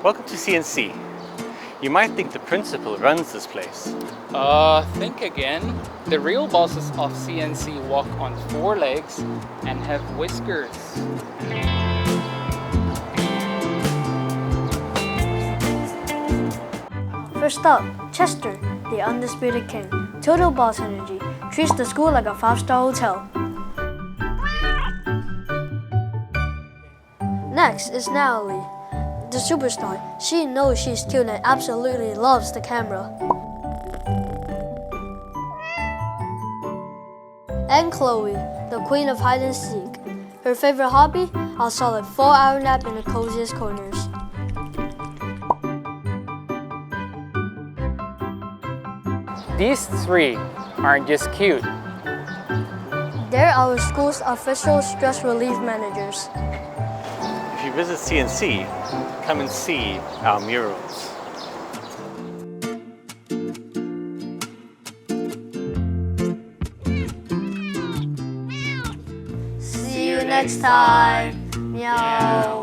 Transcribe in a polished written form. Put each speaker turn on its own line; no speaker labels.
Welcome to CNC. You might think the principal runs this place.
Think again. The real bosses of CNC walk on 4 legs and have whiskers.
First up, Chester, the undisputed king. Total boss energy. Treats the school like a 5-star hotel. Next is Natalie, the superstar. She knows she's cute and absolutely loves the camera. And Chloe, the queen of hide and seek. Her favorite hobby? A solid 4-hour nap in the coziest corners.
These 3 aren't just cute.
They're our school's official stress relief managers.
If you visit CNC, come and see our murals.
See you next time. Meow.